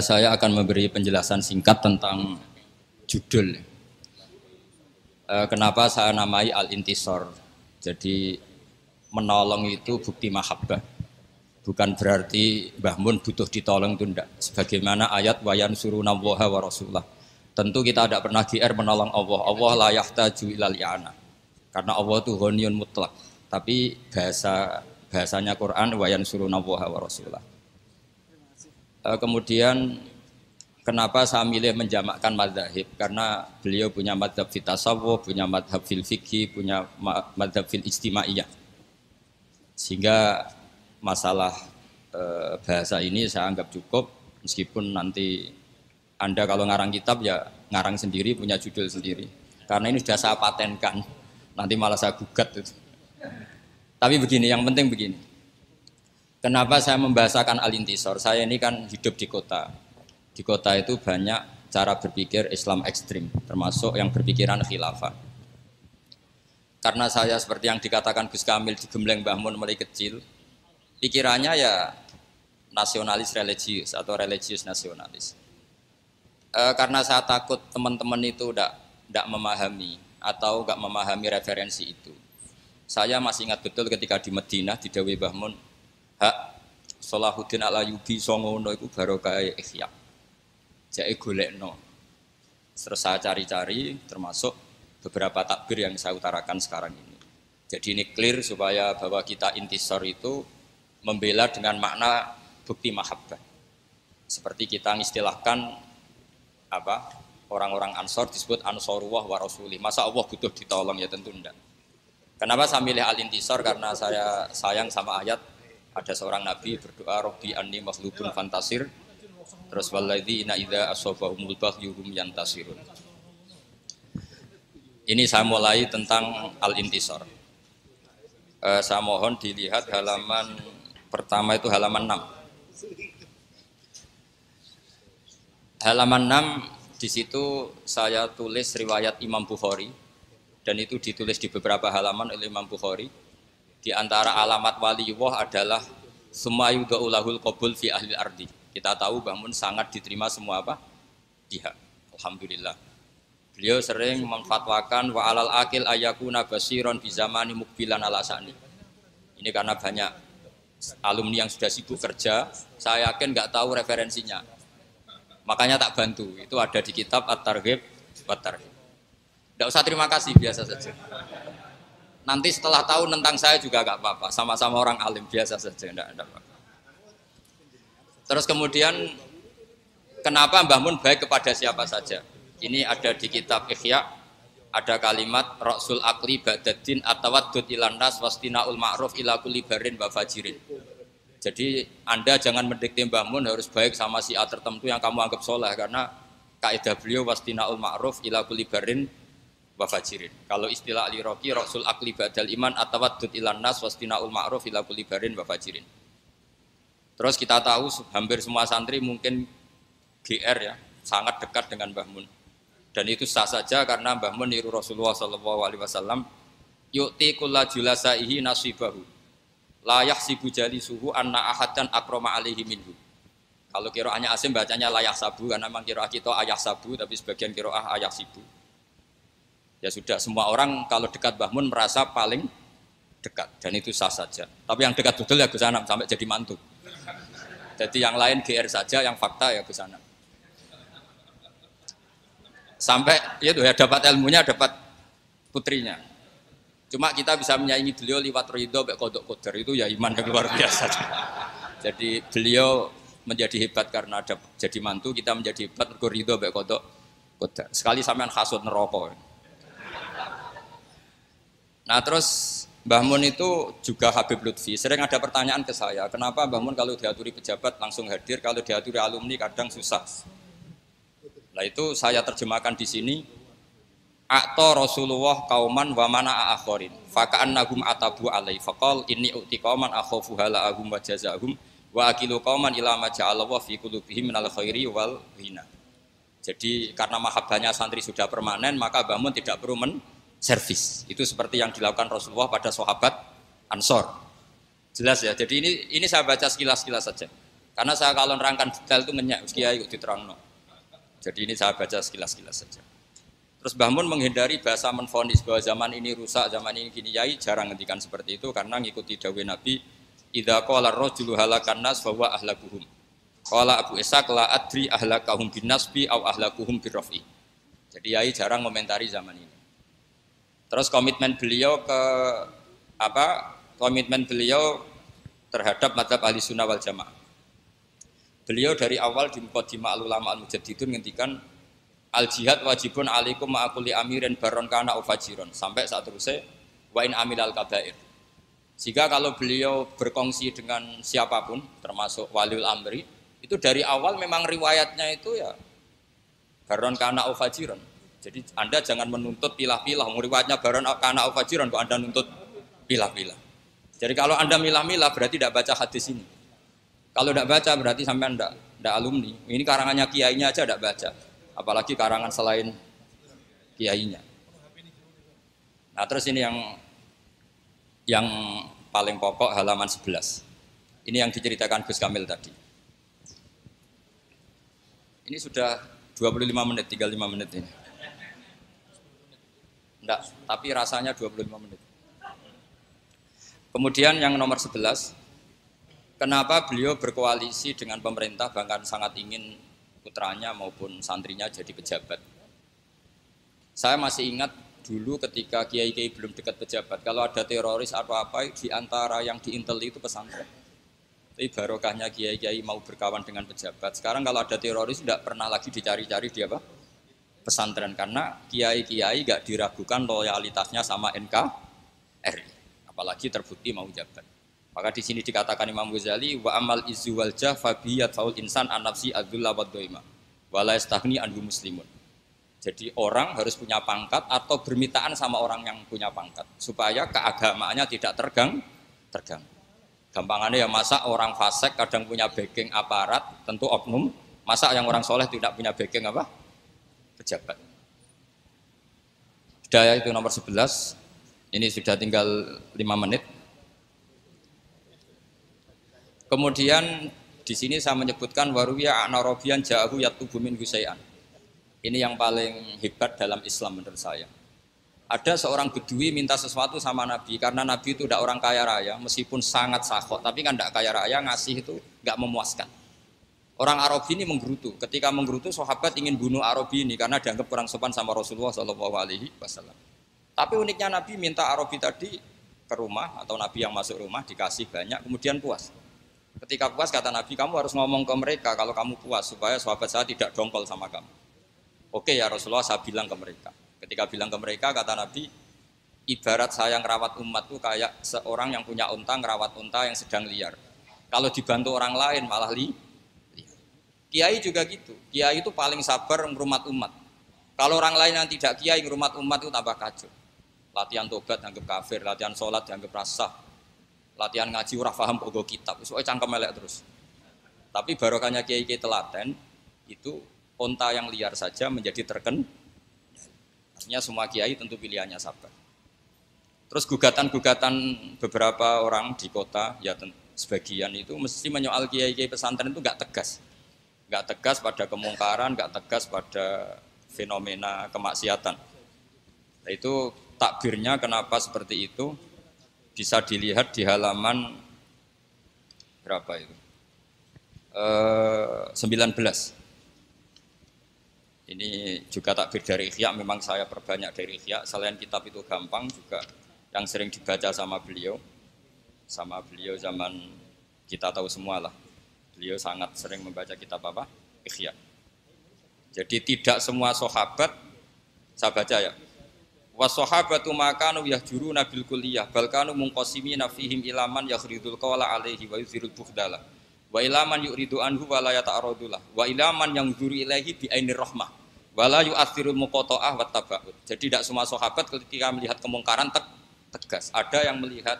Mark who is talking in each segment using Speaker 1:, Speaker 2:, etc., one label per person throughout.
Speaker 1: Saya akan memberi penjelasan singkat tentang judul. Kenapa saya namai Al-Intisor? Jadi menolong itu bukti mahabbah. Bukan berarti Mbah Mun butuh ditolong itu enggak. Sebagaimana ayat wayan surunallaha wa rasulah. Tentu kita tidak pernah GR menolong Allah. Allah la yahtaju ilal i'ana. Karena Allah itu ghaniyun mutlak. Tapi bahasanya Quran wayan surunallaha wa rasulah. Kemudian kenapa saya milih menjamakkan madzhab? Karena beliau punya madzhab fil tasawuf, punya madzhab fil fikih, punya madzhab fil ijtimaiyah. Sehingga masalah bahasa ini saya anggap cukup, meskipun nanti Anda kalau ngarang kitab ya ngarang sendiri, punya judul sendiri. Karena ini sudah saya patenkan, nanti malah saya gugat itu. Tapi begini, yang penting begini. Kenapa saya membahasakan Al-Intisor? Saya ini kan hidup di kota. Di kota itu banyak cara berpikir Islam ekstrim, termasuk yang berpikiran khilafah. Karena saya seperti yang dikatakan Gus Kamil di Gembleng Mbah Mun mulai kecil, pikirannya ya nasionalis religius atau religius nasionalis. Karena saya takut teman-teman itu tidak memahami atau nggak memahami referensi itu. Saya masih ingat betul ketika di Madinah di Dawe Mbah Mun, hak Salahuddin Al-Ayyubi songono iku barokah Ihya. Jake golekno. Terus saya cari-cari termasuk beberapa takbir yang saya utarakan sekarang ini. Jadi ini clear supaya bahwa kita intisar itu membela dengan makna bukti mahabbah. Seperti kita mengistilahkan apa? Orang-orang Ansor disebut Ansarullah wa Rasulih. Masa Allah butuh ditolong? Ya tentu enggak. Kenapa saya milih Al-Intisar? Karena saya sayang sama ayat. Ada seorang nabi berdoa Rabbi anni makhlubun fantasir. Terus walladzina idza asabahumul baghyu hum yantasirun. Ini saya mulai tentang Al-Intisar. Saya mohon dilihat halaman pertama itu halaman 6. Halaman 6 di situ saya tulis riwayat Imam Bukhari dan itu ditulis di beberapa halaman oleh Imam Bukhari. Di antara alamat waliyullah adalah sumayudaulahul qabul fi ahli ardi. Kita tahu Mbah Mun sangat diterima semua apa? Pihak. Alhamdulillah. Beliau sering memfatwakan wa alal akil ayakuna basiron bi zamani mukbilan ala sani. Ini karena banyak alumni yang sudah sibuk kerja, saya yakin nggak tahu referensinya. Makanya tak bantu. Itu ada di kitab At-Targhib wa Tarhib. Enggak usah terima kasih, biasa saja. Nanti setelah tahu tentang saya juga gak apa-apa, sama-sama orang alim, biasa saja, enggak apa-apa. Terus kemudian kenapa Mbah Mun baik kepada siapa saja? Ini ada di kitab Ihya, ada kalimat Rasul Akli Ba'daddin atawaddud ilan nas wastinaul ma'ruf ila kulli barin wa fajirin. Jadi Anda jangan mendikte Mbah Mun harus baik sama si A tertentu yang kamu anggap soleh, karena kaidah beliau wastinaul ma'ruf ila kulli barin wa fajirin. Kalau istilah Ali Roki, Rasul Akli Ba'dal Iman atawaddud ilan nas wastinaul ma'ruf ila kulli barin wa fajirin. Terus kita tahu hampir semua santri mungkin GR ya, sangat dekat dengan Mbah Mun. Dan itu sah saja karena Mbah Mun niru Rasulullah SAW, yu'ti kulla julasaihi nasibahu la yahsibu jalisuhu anna ahadan akrama alaihi minhu. Kalau qiraahnya Asim bacanya la yahsabu, karena memang qiraah kita ayah sabu, tapi sebagian qiraah ayah sibu. Ya sudah, semua orang kalau dekat Mbah Mun merasa paling dekat, dan itu sah saja. Tapi yang dekat betul ya Gus Anam, sampai jadi mantu. Jadi yang lain GR saja, yang fakta ya Gus Anam. Sampai itu ya dapat ilmunya, dapat putrinya. Cuma kita bisa menyaingi beliau lewat ridho baik kodok kodar, itu ya iman yang luar biasa. Jadi beliau menjadi hebat karena ada jadi mantu, kita menjadi hebat ridho baik kodok kodar. Sekali sampean hasud neraka. Nah terus Mbah Mun itu juga Habib Lutfi. Sering ada pertanyaan ke saya, kenapa Mbah Mun kalau diaturi pejabat langsung hadir, kalau diaturi alumni kadang susah. Nah itu saya terjemahkan di sini. Akta Rasulullah kauman wa mana akhirin. Faka'annahum atabu alai. Faqal inni uti kauman akhafu hala'ahum wa jazahum wa akilu kauman ila ma ja'alallah fi qulubihim minal khairi wal hina. Jadi karena mahabbahnya santri sudah permanen, maka Mbah Mun tidak perlu servis. Itu seperti yang dilakukan Rasulullah pada sahabat Ansor. Jelas ya. Jadi ini saya baca sekilas-sekilas saja. Karena saya kalau nerangkan detail itu ngenyak, Kiai ikut diterangno. Jadi ini saya baca sekilas-sekilas saja. Terus Mbah Mun menghindari bahasa menfonis bahwa zaman ini rusak, zaman ini gini, Yai jarang ngendikan seperti itu karena ngikuti dawuh Nabi, idza qala ar-rajulu halakan nas fa huwa ahlakuhum. Qala Abu Ishaq la adri ahlakahum bin nasbi au ahlakuhum birrafi. Jadi Yai jarang komentari zaman ini. Terus komitmen beliau komitmen beliau terhadap madzhab ahli sunnah wal jamaah. Beliau dari awal di Muqaddimah al-ulama al-mujaddidun ngendikan al jihad wajibun alaikum ma'akuli amirin baron kana ufajiron sampai saat terusnya wa in amilal kabair. Jika kalau beliau berkongsi dengan siapapun termasuk waliul amri itu dari awal memang riwayatnya itu ya baron kana ufajiron. Jadi Anda jangan menuntut pilah-pilah, riwayatnya baron kana ufajiron kok Anda nuntut pilah-pilah. Jadi kalau Anda milah-milah berarti tidak baca hadis ini. Kalau tidak baca berarti sampai tidak alumni. Ini karangannya kiainya aja tidak baca. Apalagi karangan selain kiainya. Nah terus ini yang paling pokok halaman 11. Ini yang diceritakan Gus Kamil tadi. Ini sudah 25 menit, tinggal 5 menit ini. Enggak, tapi rasanya 25 menit. Kemudian yang nomor 11. Kenapa beliau berkoalisi dengan pemerintah bahkan sangat ingin putranya maupun santrinya jadi pejabat. Saya masih ingat dulu ketika kiai-kiai belum dekat pejabat, kalau ada teroris atau apa di antara yang diintel itu pesantren. Tapi barokahnya kiai-kiai mau berkawan dengan pejabat. Sekarang kalau ada teroris tidak pernah lagi dicari-cari di apa? Pesantren karena kiai-kiai gak diragukan loyalitasnya sama NKRI. Apalagi terbukti mau jabat. Maka di sini dikatakan Imam Ghazali wa amal izzu wal jah fa biyat faul insan an nafsi adzulla wad dhaima wa la yastaghni anhu muslimun. Jadi orang harus punya pangkat atau bermitaan sama orang yang punya pangkat supaya keagamaannya tidak terganggu. Gampangannya ya masa orang fasik kadang punya backing aparat, tentu oknum, masa yang orang soleh tidak punya backing apa? Pejabat. Sudah ya, itu nomor 11. Ini sudah tinggal 5 menit. Kemudian di sini saya menyebutkan waruya anarobian ja'ahu yatubu min husai'an. Ini yang paling hebat dalam Islam menurut saya. Ada seorang bedui minta sesuatu sama Nabi karena Nabi itu tidak orang kaya raya meskipun sangat sakhot, tapi kan tidak kaya raya, ngasih itu nggak memuaskan. Orang Arabi ini menggerutu. Ketika menggerutu sahabat ingin bunuh Arabi ini karena dianggap kurang sopan sama Rasulullah SAW. Tapi uniknya Nabi minta Arabi tadi ke rumah atau Nabi yang masuk rumah dikasih banyak kemudian puas. Ketika puas kata Nabi, kamu harus ngomong ke mereka kalau kamu puas supaya sahabat saya tidak dongkol sama kamu. Oke ya Rasulullah, saya bilang ke mereka. Ketika bilang ke mereka kata Nabi, ibarat saya ngerawat umat itu kayak seorang yang punya unta ngerawat unta yang sedang liar. Kalau dibantu orang lain malah liar. Kiai juga gitu. Kiai itu paling sabar ngerumat umat. Kalau orang lain yang tidak kiai ngerumat umat itu tambah kacau. Latihan tobat dianggap kafir, latihan sholat dianggap rasah. Latihan ngaji ora paham pokok kitab, soalnya cangkem elek terus. Tapi barokahnya kiai-kiai telaten itu onta yang liar saja menjadi terken. Artinya semua kiai tentu pilihannya sabar. Terus gugatan-gugatan beberapa orang di kota, ya sebagian itu mesti menyoal kiai-kiai pesantren itu nggak tegas pada kemungkaran, nggak tegas pada fenomena kemaksiatan. Nah, itu takbirnya kenapa seperti itu? Bisa dilihat di halaman berapa itu? 19. Ini juga takbir dari Ihya, memang saya perbanyak dari Ihya. Selain kitab itu gampang juga yang sering dibaca sama beliau zaman kita tahu semua lah. Beliau sangat sering membaca kitab apa? Ihya. Jadi tidak semua sahabat, saya baca ya. Wassahabatu makanu yahjuruna bil kulliyah bal kanu munqasimina fihim ilaman yakhridul qawla alaihi wa yuzirul bukhdala wa ilaman yuridu anhu wa la yata'aradullah wa ilaman yang yuzuru ilaihi bi ainir rahmah wa la yu'athirul muqata'ah wa tabaud. Jadi tidak semua sahabat ketika melihat kemungkaran tegas. Ada yang melihat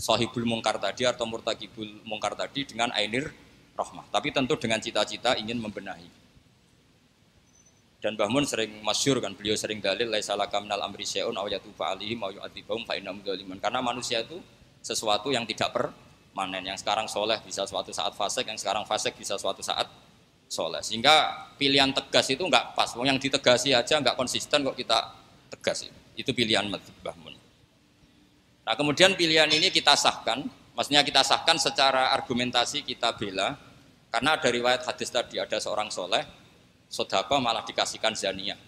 Speaker 1: sahibul mungkar tadi atau murtakibul mungkar tadi dengan ainir rahmah, tapi tentu dengan cita-cita ingin membenahi. Dan Mbah Mun sering masyhur kan, beliau sering dalil laisa laka minal amri syai'un aw yatuba alaihim aw yu'adzibahum fa innahum dzalimun. Karena manusia itu sesuatu yang tidak permanen. Yang sekarang soleh bisa suatu saat fasik, yang sekarang fasik bisa suatu saat soleh. Sehingga pilihan tegas itu enggak pas. Yang ditegasi aja enggak konsisten kok kita tegas. Itu pilihan Mbah Mun. Nah kemudian pilihan ini kita sahkan, maksudnya kita sahkan secara argumentasi kita bela. Karena ada riwayat hadis tadi, ada seorang soleh sedekah malah dikasihkan zaniyah.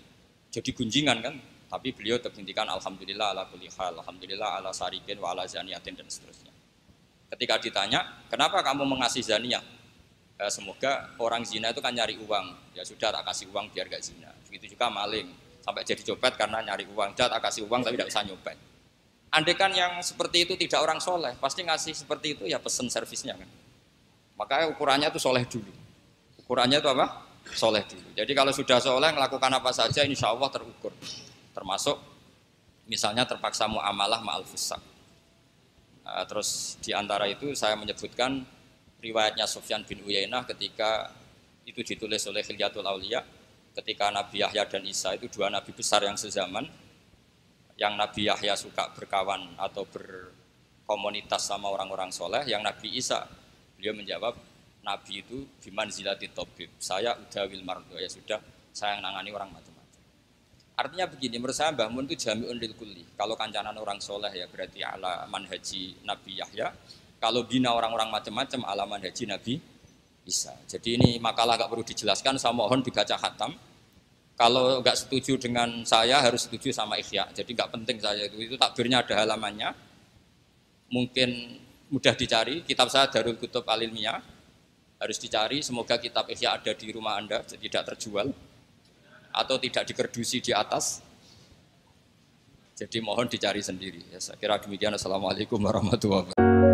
Speaker 1: Jadi gunjingan kan, tapi beliau terhentikan alhamdulillah ala kulli hal, alhamdulillah ala sarikin wa ala zaniyatin dan seterusnya. Ketika ditanya, kenapa kamu mengasih zaniyah? Semoga orang zina itu kan nyari uang. Ya sudah tak kasih uang biar gak zina. Begitu juga maling, sampai jadi copet karena nyari uang. Sudah tak kasih uang tapi tidak bisa nyopet. Andaikan yang seperti itu tidak orang soleh, pasti ngasih seperti itu ya pesen servisnya kan. Makanya ukurannya itu soleh dulu. Ukurannya itu apa? Soleh dulu. Jadi kalau sudah soleh melakukan apa saja insya Allah terukur. Termasuk misalnya terpaksa muamalah ma'al fusaq. Terus diantara itu saya menyebutkan riwayatnya Sufyan bin Uyainah ketika itu ditulis oleh Hilyatul Auliya. Ketika Nabi Yahya dan Isa itu dua nabi besar yang sezaman. Yang Nabi Yahya suka berkawan atau berkomunitas sama orang-orang soleh. Yang Nabi Isa beliau menjawab, Nabi itu bimanzilati tabib. Saya udawil mardo, ya sudah, saya yang nangani orang macam-macam. Artinya begini, menurut saya Mbah Mun itu jami'un lil kulli. Kalau kancanan orang soleh ya berarti ala manhaji Nabi Yahya. Kalau bina orang-orang macam-macam ala manhaji Nabi Isa. Jadi ini makalah gak perlu dijelaskan, saya mohon dibaca khatam. Kalau gak setuju dengan saya harus setuju sama Ihya. Jadi gak penting saya itu takbirnya ada halamannya. Mungkin mudah dicari, kitab saya Darul Kutub Al-Ilmiyah. Harus dicari, semoga kitab Ihya ada di rumah Anda, tidak terjual atau tidak dikerdusi di atas. Jadi mohon dicari sendiri. Ya, saya kira demikian. Assalamualaikum warahmatullahi wabarakatuh.